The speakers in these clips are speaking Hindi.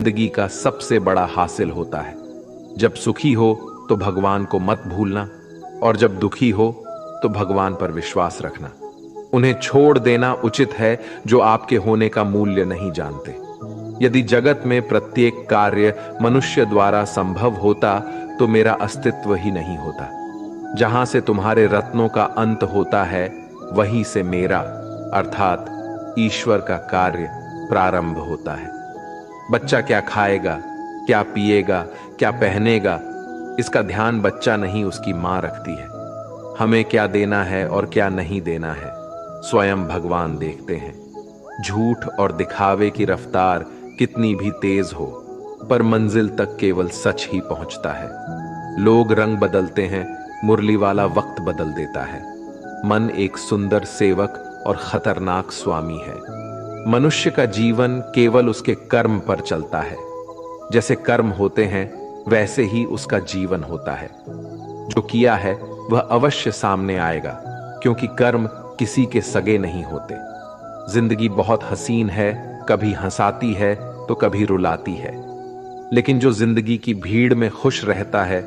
जिंदगी का सबसे बड़ा हासिल होता है। जब सुखी हो तो भगवान को मत भूलना, और जब दुखी हो तो भगवान पर विश्वास रखना। उन्हें छोड़ देना उचित है जो आपके होने का मूल्य नहीं जानते। यदि जगत में प्रत्येक कार्य मनुष्य द्वारा संभव होता तो मेरा अस्तित्व ही नहीं होता। जहां से तुम्हारे रत्नों का अंत होता है वहीं से मेरा अर्थात ईश्वर का कार्य प्रारंभ होता है। बच्चा क्या खाएगा, क्या पिएगा, क्या पहनेगा, इसका ध्यान बच्चा नहीं उसकी मां रखती है। हमें क्या देना है और क्या नहीं देना है स्वयं भगवान देखते हैं। झूठ और दिखावे की रफ्तार कितनी भी तेज हो, पर मंजिल तक केवल सच ही पहुंचता है। लोग रंग बदलते हैं, मुरली वाला वक्त बदल देता है। मन एक सुंदर सेवक और खतरनाक स्वामी है। मनुष्य का जीवन केवल उसके कर्म पर चलता है। जैसे कर्म होते हैं वैसे ही उसका जीवन होता है। जो किया है वह अवश्य सामने आएगा, क्योंकि कर्म किसी के सगे नहीं होते। जिंदगी बहुत हसीन है, कभी हंसाती है तो कभी रुलाती है। लेकिन जो जिंदगी की भीड़ में खुश रहता है,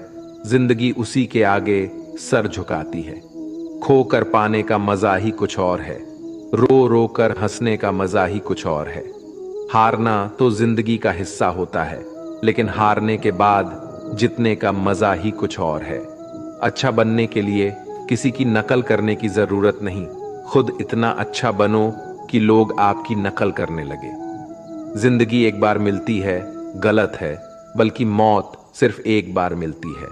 जिंदगी उसी के आगे सर झुकाती है। खोकर पाने का मजा ही कुछ और है, रो रो कर हंसने का मजा ही कुछ और है। हारना तो जिंदगी का हिस्सा होता है, लेकिन हारने के बाद जीतने का मजा ही कुछ और है। अच्छा बनने के लिए किसी की नकल करने की जरूरत नहीं, खुद इतना अच्छा बनो कि लोग आपकी नकल करने लगे। जिंदगी एक बार मिलती है गलत है, बल्कि मौत सिर्फ एक बार मिलती है।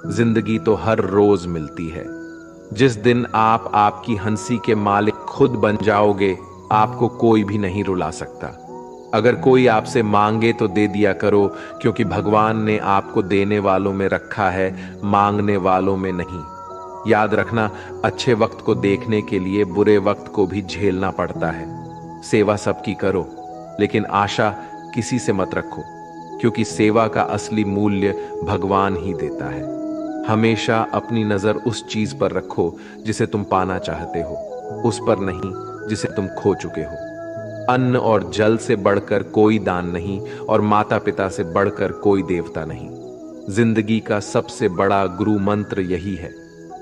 जिंदगी तो हर रोज मिलती है। जिस दिन आप आपकी हंसी के मालिक खुद बन जाओगे, आपको कोई भी नहीं रुला सकता। अगर कोई आपसे मांगे तो दे दिया करो, क्योंकि भगवान ने आपको देने वालों में रखा है, मांगने वालों में नहीं। याद रखना, अच्छे वक्त को देखने के लिए बुरे वक्त को भी झेलना पड़ता है। सेवा सबकी करो, लेकिन आशा किसी से मत रखो, क्योंकि सेवा का असली मूल्य भगवान ही देता है। हमेशा अपनी नजर उस चीज पर रखो जिसे तुम पाना चाहते हो, उस पर नहीं जिसे तुम खो चुके हो। अन्न और जल से बढ़कर कोई दान नहीं, और माता पिता से बढ़कर कोई देवता नहीं। जिंदगी का सबसे बड़ा गुरु मंत्र यही है,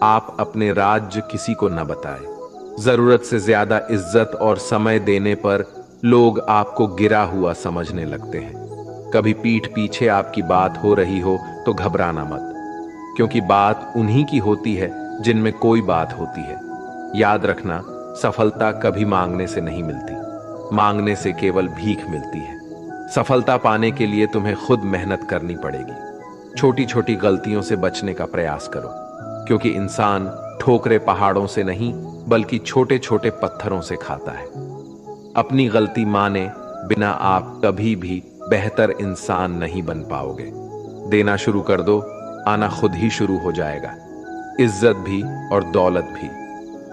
आप अपने राज्य किसी को न बताएं। जरूरत से ज्यादा इज्जत और समय देने पर लोग आपको गिरा हुआ समझने लगते हैं। कभी पीठ पीछे आपकी बात हो रही हो तो घबराना मत, क्योंकि बात उन्हीं की होती है जिनमें कोई बात होती है। याद रखना, सफलता कभी मांगने से नहीं मिलती, मांगने से केवल भीख मिलती है। सफलता पाने के लिए तुम्हें खुद मेहनत करनी पड़ेगी। छोटी छोटी गलतियों से बचने का प्रयास करो, क्योंकि इंसान ठोकरे पहाड़ों से नहीं बल्कि छोटे छोटे पत्थरों से खाता है। अपनी गलती माने बिना आप कभी भी बेहतर इंसान नहीं बन पाओगे। देना शुरू कर दो, आना खुद ही शुरू हो जाएगा। इज्जत भी और दौलत भी।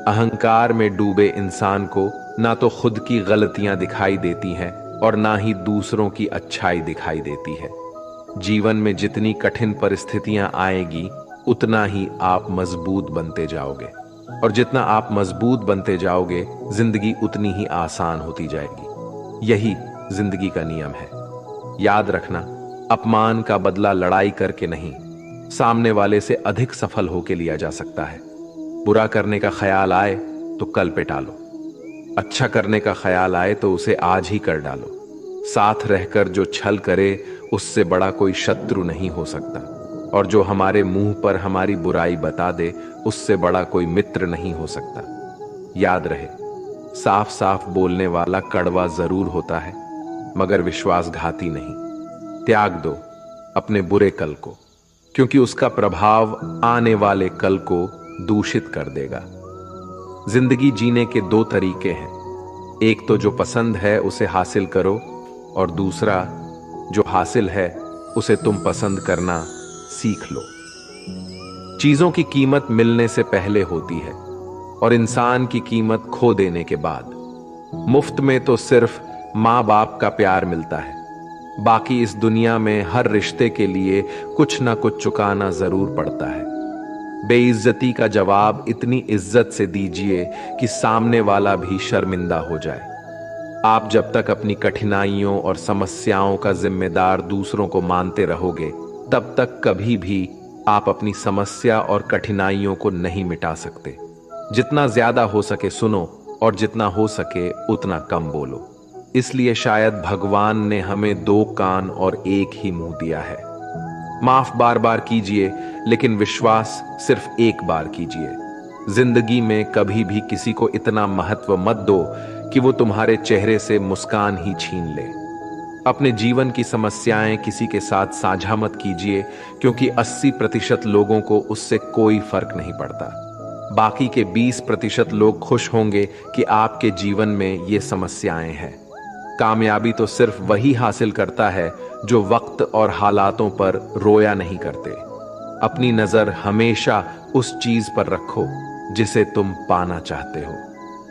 अहंकार में डूबे इंसान को ना तो खुद की गलतियां दिखाई देती हैं और ना ही दूसरों की अच्छाई दिखाई देती है। जीवन में जितनी कठिन परिस्थितियां आएगी, उतना ही आप मजबूत बनते जाओगे, और जितना आप मजबूत बनते जाओगे, जिंदगी उतनी ही आसान होती जाएगी। यही जिंदगी का नियम है। याद रखना, अपमान का बदला लड़ाई करके नहीं, सामने वाले से अधिक सफल होके लिया जा सकता है। बुरा करने का ख्याल आए तो कल पे टालो, अच्छा करने का ख्याल आए तो उसे आज ही कर डालो। साथ रहकर जो छल करे उससे बड़ा कोई शत्रु नहीं हो सकता, और जो हमारे मुंह पर हमारी बुराई बता दे उससे बड़ा कोई मित्र नहीं हो सकता। याद रहे, साफ साफ बोलने वाला कड़वा जरूर होता है, मगर विश्वासघाती नहीं। त्याग दो अपने बुरे कल को, क्योंकि उसका प्रभाव आने वाले कल को दूषित कर देगा। जिंदगी जीने के दो तरीके हैं, एक तो जो पसंद है उसे हासिल करो, और दूसरा जो हासिल है उसे तुम पसंद करना सीख लो। चीजों की कीमत मिलने से पहले होती है, और इंसान की कीमत खो देने के बाद। मुफ्त में तो सिर्फ माँ बाप का प्यार मिलता है, बाकी इस दुनिया में हर रिश्ते के लिए कुछ ना कुछ चुकाना जरूर पड़ता है। बेइज्जती का जवाब इतनी इज्जत से दीजिए कि सामने वाला भी शर्मिंदा हो जाए। आप जब तक अपनी कठिनाइयों और समस्याओं का जिम्मेदार दूसरों को मानते रहोगे, तब तक कभी भी आप अपनी समस्या और कठिनाइयों को नहीं मिटा सकते। जितना ज्यादा हो सके सुनो और जितना हो सके उतना कम बोलो। इसलिए शायद भगवान ने हमें 2 कान और एक ही मुंह दिया है। माफ बार बार कीजिए, लेकिन विश्वास सिर्फ एक बार कीजिए। जिंदगी में कभी भी किसी को इतना महत्व मत दो कि वो तुम्हारे चेहरे से मुस्कान ही छीन ले। अपने जीवन की समस्याएं किसी के साथ साझा मत कीजिए, क्योंकि 80% लोगों को उससे कोई फर्क नहीं पड़ता। बाकी के 20% लोग खुश होंगे कि आपके जीवन में ये समस्याएं हैं। कामयाबी तो सिर्फ वही हासिल करता है जो वक्त और हालातों पर रोया नहीं करते। अपनी नजर हमेशा उस चीज पर रखो जिसे तुम पाना चाहते हो,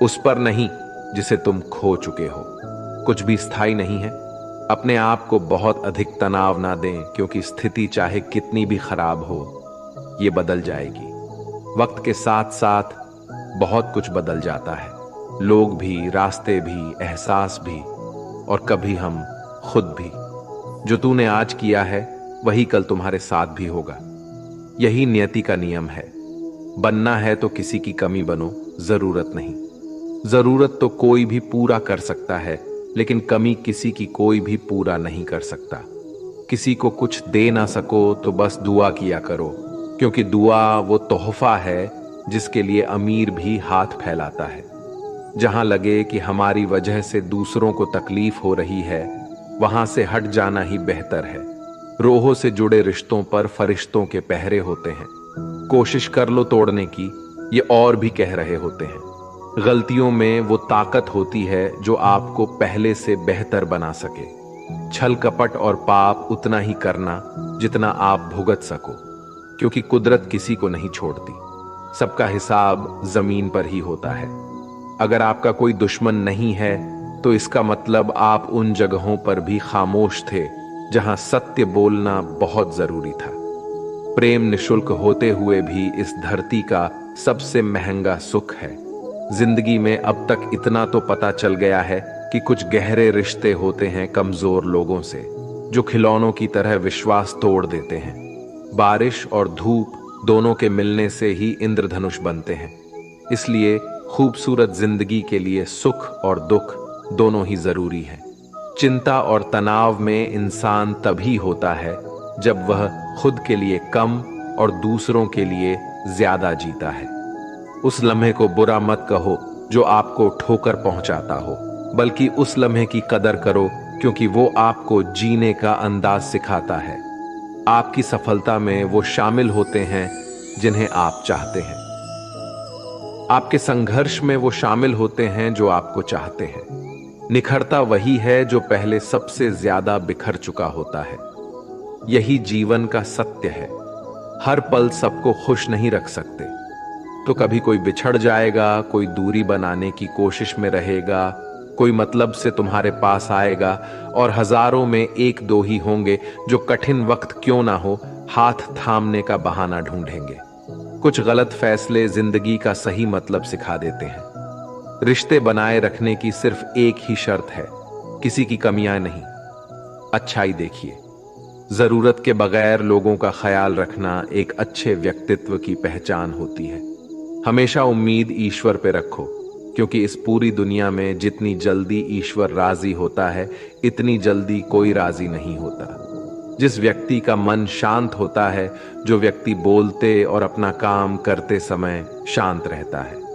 उस पर नहीं जिसे तुम खो चुके हो। कुछ भी स्थायी नहीं है। अपने आप को बहुत अधिक तनाव ना दें, क्योंकि स्थिति चाहे कितनी भी खराब हो, ये बदल जाएगी। वक्त के साथ साथ बहुत कुछ बदल जाता है, लोग भी, रास्ते भी, एहसास भी, और कभी हम खुद भी। जो तूने आज किया है वही कल तुम्हारे साथ भी होगा। यही नियति का नियम है। बनना है तो किसी की कमी बनो, जरूरत नहीं। जरूरत तो कोई भी पूरा कर सकता है, लेकिन कमी किसी की कोई भी पूरा नहीं कर सकता। किसी को कुछ दे ना सको तो बस दुआ किया करो, क्योंकि दुआ वो तोहफा है जिसके लिए अमीर भी हाथ फैलाता है। जहां लगे कि हमारी वजह से दूसरों को तकलीफ हो रही है, वहां से हट जाना ही बेहतर है। रोहों से जुड़े रिश्तों पर फरिश्तों के पहरे होते हैं। कोशिश कर लो तोड़ने की, ये और भी कह रहे होते हैं। गलतियों में वो ताकत होती है जो आपको पहले से बेहतर बना सके। छल कपट और पाप उतना ही करना जितना आप भुगत सको, क्योंकि कुदरत किसी को नहीं छोड़ती। सबका हिसाब जमीन पर ही होता है। अगर आपका कोई दुश्मन नहीं है तो इसका मतलब आप उन जगहों पर भी खामोश थे जहां सत्य बोलना बहुत जरूरी था। प्रेम निशुल्क होते हुए भी इस धरती का सबसे महंगा सुख है। जिंदगी में अब तक इतना तो पता चल गया है कि कुछ गहरे रिश्ते होते हैं कमजोर लोगों से, जो खिलौनों की तरह विश्वास तोड़ देते हैं। बारिश और धूप दोनों के मिलने से ही इंद्रधनुष बनते हैं। इसलिए खूबसूरत जिंदगी के लिए सुख और दुख दोनों ही जरूरी है। चिंता और तनाव में इंसान तभी होता है जब वह खुद के लिए कम और दूसरों के लिए ज्यादा जीता है। उस लम्हे को बुरा मत कहो जो आपको ठोकर पहुंचाता हो, बल्कि उस लम्हे की कदर करो, क्योंकि वो आपको जीने का अंदाज सिखाता है। आपकी सफलता में वो शामिल होते हैं जिन्हें आप चाहते हैं। आपके संघर्ष में वो शामिल होते हैं जो आपको चाहते हैं। निखरता वही है जो पहले सबसे ज्यादा बिखर चुका होता है। यही जीवन का सत्य है। हर पल सबको खुश नहीं रख सकते, तो कभी कोई बिछड़ जाएगा, कोई दूरी बनाने की कोशिश में रहेगा, कोई मतलब से तुम्हारे पास आएगा, और हजारों में 1-2 ही होंगे जो कठिन वक्त क्यों ना हो हाथ थामने का बहाना ढूंढेंगे। कुछ गलत फैसले जिंदगी का सही मतलब सिखा देते हैं। रिश्ते बनाए रखने की सिर्फ एक ही शर्त है, किसी की कमियां नहीं, अच्छाई देखिए। जरूरत के बगैर लोगों का ख्याल रखना एक अच्छे व्यक्तित्व की पहचान होती है। हमेशा उम्मीद ईश्वर पे रखो, क्योंकि इस पूरी दुनिया में जितनी जल्दी ईश्वर राजी होता है, इतनी जल्दी कोई राजी नहीं होता। जिस व्यक्ति का मन शांत होता है, जो व्यक्ति बोलते और अपना काम करते समय शांत रहता है,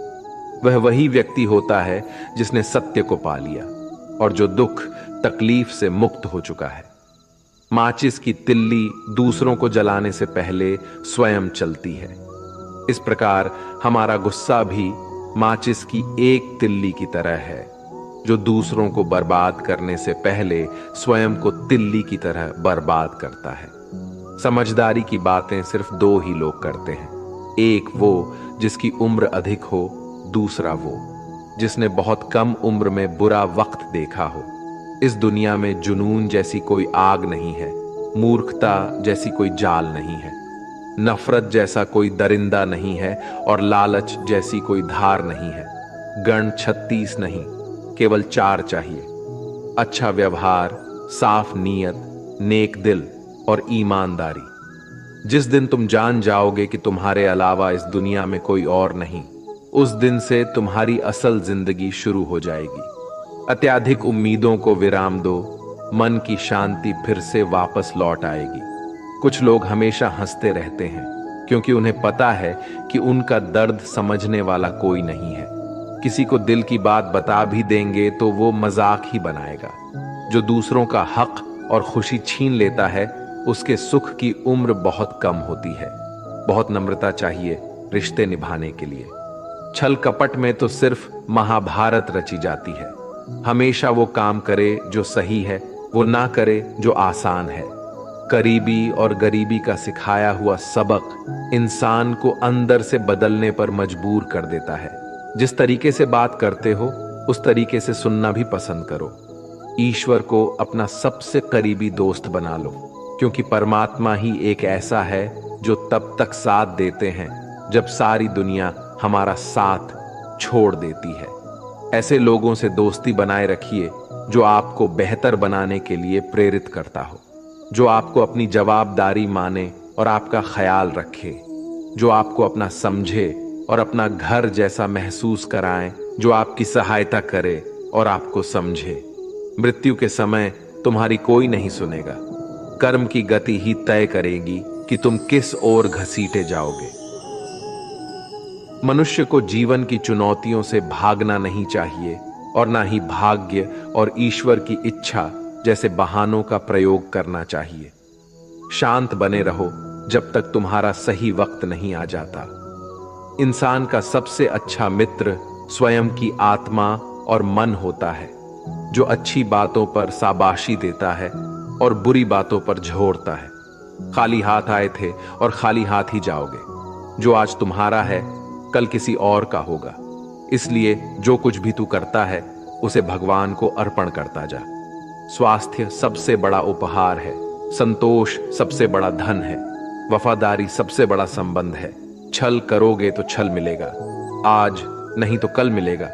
वह वही व्यक्ति होता है जिसने सत्य को पा लिया और जो दुख तकलीफ से मुक्त हो चुका है। माचिस की तिल्ली दूसरों को जलाने से पहले स्वयं चलती है। इस प्रकार हमारा गुस्सा भी माचिस की एक तिल्ली की तरह है, जो दूसरों को बर्बाद करने से पहले स्वयं को तिल्ली की तरह बर्बाद करता है। समझदारी की बातें सिर्फ 2 ही लोग करते हैं, एक वो जिसकी उम्र अधिक हो, दूसरा वो जिसने बहुत कम उम्र में बुरा वक्त देखा हो। इस दुनिया में जुनून जैसी कोई आग नहीं है, मूर्खता जैसी कोई जाल नहीं है, नफरत जैसा कोई दरिंदा नहीं है, और लालच जैसी कोई धार नहीं है। गण 36 नहीं, केवल 4 चाहिए: अच्छा व्यवहार, साफ नीयत, नेक दिल और ईमानदारी। जिस दिन तुम जान जाओगे कि तुम्हारे अलावा इस दुनिया में कोई और नहीं, उस दिन से तुम्हारी असल जिंदगी शुरू हो जाएगी। अत्यधिक उम्मीदों को विराम दो, मन की शांति फिर से वापस लौट आएगी। कुछ लोग हमेशा हंसते रहते हैं क्योंकि उन्हें पता है कि उनका दर्द समझने वाला कोई नहीं है। किसी को दिल की बात बता भी देंगे तो वो मजाक ही बनाएगा। जो दूसरों का हक और खुशी छीन लेता है, उसके सुख की उम्र बहुत कम होती है। बहुत नम्रता चाहिए रिश्ते निभाने के लिए। छल कपट में तो सिर्फ महाभारत रची जाती है। हमेशा वो काम करे जो सही है, वो ना करे जो आसान है। करीबी और गरीबी का सिखाया हुआ सबक इंसान को अंदर से बदलने पर मजबूर कर देता है। जिस तरीके से बात करते हो, उस तरीके से सुनना भी पसंद करो। ईश्वर को अपना सबसे करीबी दोस्त बना लो, क्योंकि परमात्मा ही एक ऐसा है जो तब तक साथ देते हैं जब सारी दुनिया हमारा साथ छोड़ देती है। ऐसे लोगों से दोस्ती बनाए रखिए जो आपको बेहतर बनाने के लिए प्रेरित करता हो, जो आपको अपनी जवाबदारी माने और आपका ख्याल रखे, जो आपको अपना समझे और अपना घर जैसा महसूस कराएं, जो आपकी सहायता करे और आपको समझे। मृत्यु के समय तुम्हारी कोई नहीं सुनेगा। कर्म की गति ही तय करेगी कि तुम किस ओर घसीटे जाओगे। मनुष्य को जीवन की चुनौतियों से भागना नहीं चाहिए और ना ही भाग्य और ईश्वर की इच्छा जैसे बहानों का प्रयोग करना चाहिए। शांत बने रहो जब तक तुम्हारा सही वक्त नहीं आ जाता। इंसान का सबसे अच्छा मित्र स्वयं की आत्मा और मन होता है, जो अच्छी बातों पर शाबाशी देता है और बुरी बातों पर झोरता है। खाली हाथ आए थे और खाली हाथ ही जाओगे। जो आज तुम्हारा है, कल किसी और का होगा। इसलिए जो कुछ भी तू करता है, उसे भगवान को अर्पण करता जा। स्वास्थ्य सबसे बड़ा उपहार है, संतोष सबसे बड़ा धन है, वफादारी सबसे बड़ा संबंध है। छल करोगे तो छल मिलेगा, आज नहीं तो कल मिलेगा।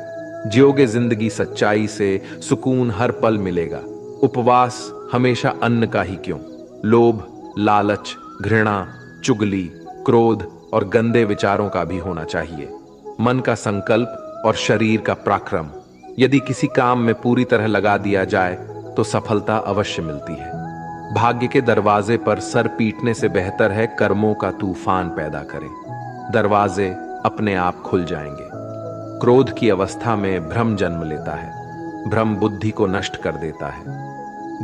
जियोगे जिंदगी सच्चाई से, सुकून हर पल मिलेगा। उपवास हमेशा अन्न का ही क्यों, लोभ, लालच, घृणा, चुगली, क्रोध और गंदे विचारों का भी होना चाहिए। मन का संकल्प और शरीर का पराक्रम यदि किसी काम में पूरी तरह लगा दिया जाए तो सफलता अवश्य मिलती है। भाग्य के दरवाजे पर सर पीटने से बेहतर है कर्मों का तूफान पैदा करें। दरवाजे अपने आप खुल जाएंगे। क्रोध की अवस्था में भ्रम जन्म लेता है। भ्रम बुद्धि को नष्ट कर देता है।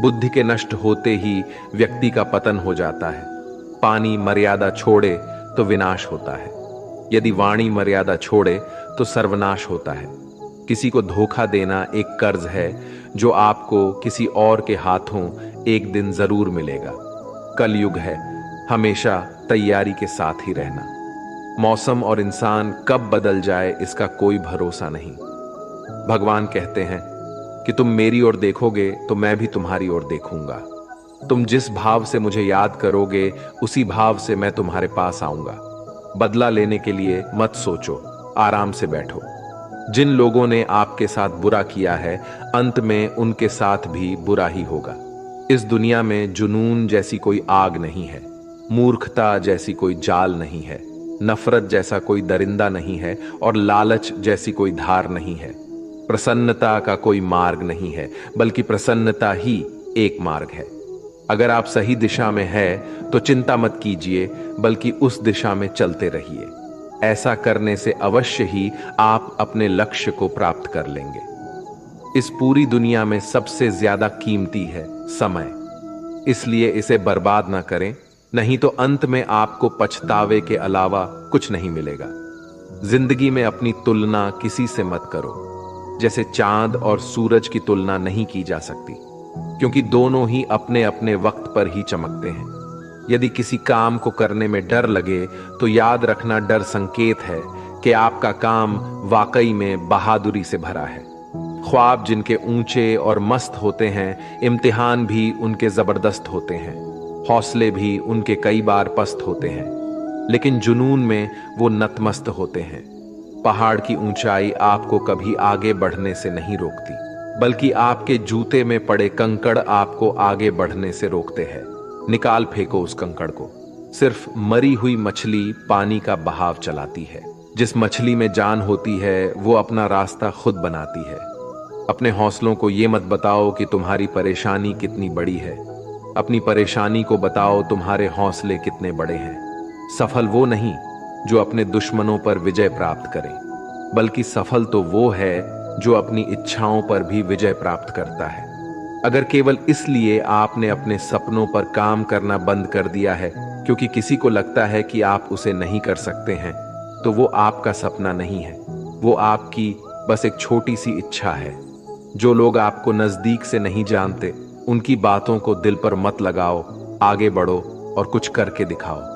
बुद्धि के नष्ट होते ही व्यक्ति का पतन हो जाता है। पानी मर्यादा छोड़े तो विनाश होता है, यदि वाणी मर्यादा छोड़े तो सर्वनाश होता है। किसी को धोखा देना एक कर्ज है जो आपको किसी और के हाथों एक दिन जरूर मिलेगा। कलयुग है, हमेशा तैयारी के साथ ही रहना। मौसम और इंसान कब बदल जाए इसका कोई भरोसा नहीं। भगवान कहते हैं कि तुम मेरी ओर देखोगे तो मैं भी तुम्हारी ओर देखूंगा। तुम जिस भाव से मुझे याद करोगे, उसी भाव से मैं तुम्हारे पास आऊंगा। बदला लेने के लिए मत सोचो, आराम से बैठो। जिन लोगों ने आपके साथ बुरा किया है, अंत में उनके साथ भी बुरा ही होगा। इस दुनिया में जुनून जैसी कोई आग नहीं है, मूर्खता जैसी कोई जाल नहीं है, नफरत जैसा कोई दरिंदा नहीं है और लालच जैसी कोई धार नहीं है। प्रसन्नता का कोई मार्ग नहीं है, बल्कि प्रसन्नता ही एक मार्ग है। अगर आप सही दिशा में है तो चिंता मत कीजिए, बल्कि उस दिशा में चलते रहिए। ऐसा करने से अवश्य ही आप अपने लक्ष्य को प्राप्त कर लेंगे। इस पूरी दुनिया में सबसे ज्यादा कीमती है समय, इसलिए इसे बर्बाद ना करें, नहीं तो अंत में आपको पछतावे के अलावा कुछ नहीं मिलेगा। जिंदगी में अपनी तुलना किसी से मत करो। जैसे चांद और सूरज की तुलना नहीं की जा सकती, क्योंकि दोनों ही अपने अपने वक्त पर ही चमकते हैं। यदि किसी काम को करने में डर लगे तो याद रखना, डर संकेत है कि आपका काम वाकई में बहादुरी से भरा है। ख्वाब जिनके ऊंचे और मस्त होते हैं, इम्तिहान भी उनके जबरदस्त होते हैं, हौसले भी उनके कई बार पस्त होते हैं, लेकिन जुनून में वो नतमस्त होते हैं। पहाड़ की ऊंचाई आपको कभी आगे बढ़ने से नहीं रोकती, बल्कि आपके जूते में पड़े कंकड़ आपको आगे बढ़ने से रोकते हैं। निकाल फेंको उस कंकड़ को। सिर्फ मरी हुई मछली पानी का बहाव चलाती है। जिस मछली में जान होती है वो अपना रास्ता खुद बनाती है। अपने हौसलों को ये मत बताओ कि तुम्हारी परेशानी कितनी बड़ी है। अपनी परेशानी को बताओ तुम्हारे हौसले कितने बड़े हैं। सफल वो नहीं जो अपने दुश्मनों पर विजय प्राप्त करे, बल्कि सफल तो वो है जो अपनी इच्छाओं पर भी विजय प्राप्त करता है। अगर केवल इसलिए आपने अपने सपनों पर काम करना बंद कर दिया है क्योंकि किसी को लगता है कि आप उसे नहीं कर सकते हैं, तो वो आपका सपना नहीं है, वो आपकी बस एक छोटी सी इच्छा है। जो लोग आपको नजदीक से नहीं जानते, उनकी बातों को दिल पर मत लगाओ, आगे बढ़ो और कुछ करके दिखाओ।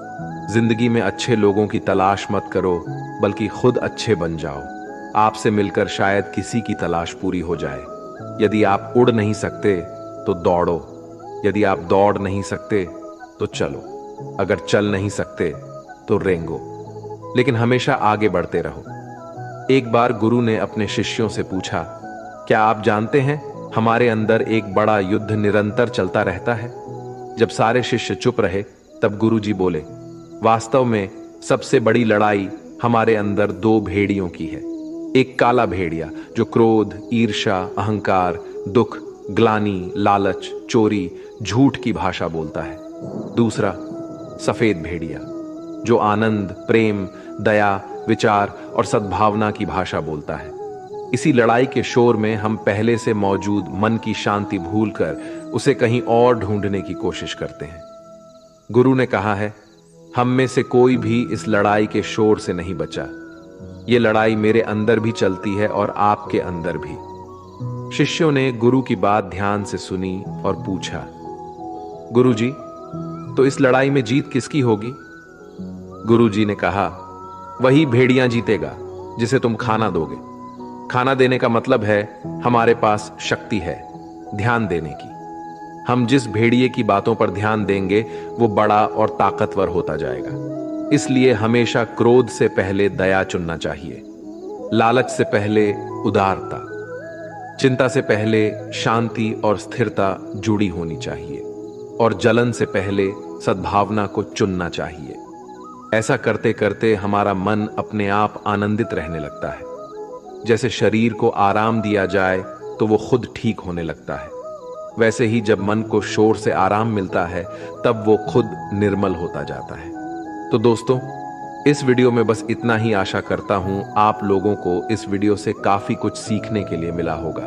जिंदगी में अच्छे लोगों की तलाश मत करो, बल्कि खुद अच्छे बन जाओ। आपसे मिलकर शायद किसी की तलाश पूरी हो जाए। यदि आप उड़ नहीं सकते तो दौड़ो, यदि आप दौड़ नहीं सकते तो चलो, अगर चल नहीं सकते तो रेंगो, लेकिन हमेशा आगे बढ़ते रहो। एक बार गुरु ने अपने शिष्यों से पूछा, क्या आप जानते हैं हमारे अंदर एक बड़ा युद्ध निरंतर चलता रहता है? जब सारे शिष्य चुप रहे तब गुरु जी बोले, वास्तव में सबसे बड़ी लड़ाई हमारे अंदर दो भेड़ियों की है। एक काला भेड़िया जो क्रोध, ईर्ष्या, अहंकार, दुख, ग्लानि, लालच, चोरी, झूठ की भाषा बोलता है। दूसरा सफेद भेड़िया जो आनंद, प्रेम, दया, विचार और सद्भावना की भाषा बोलता है। इसी लड़ाई के शोर में हम पहले से मौजूद मन की शांति भूलकर उसे कहीं और ढूंढने की कोशिश करते हैं। गुरु ने कहा है, हम में से कोई भी इस लड़ाई के शोर से नहीं बचा। ये लड़ाई मेरे अंदर भी चलती है और आपके अंदर भी। शिष्यों ने गुरु की बात ध्यान से सुनी और पूछा, गुरु जी, तो इस लड़ाई में जीत किसकी होगी? गुरु जी ने कहा, वही भेड़िया जीतेगा जिसे तुम खाना दोगे। खाना देने का मतलब है हमारे पास शक्ति है ध्यान देने की। हम जिस भेड़िए की बातों पर ध्यान देंगे वो बड़ा और ताकतवर होता जाएगा। इसलिए हमेशा क्रोध से पहले दया चुनना चाहिए, लालच से पहले उदारता, चिंता से पहले शांति और स्थिरता जुड़ी होनी चाहिए, और जलन से पहले सद्भावना को चुनना चाहिए। ऐसा करते करते हमारा मन अपने आप आनंदित रहने लगता है। जैसे शरीर को आराम दिया जाए तो वो खुद ठीक होने लगता है, वैसे ही जब मन को शोर से आराम मिलता है तब वो खुद निर्मल होता जाता है। तो दोस्तों, इस वीडियो में बस इतना ही। आशा करता हूं आप लोगों को इस वीडियो से काफी कुछ सीखने के लिए मिला होगा।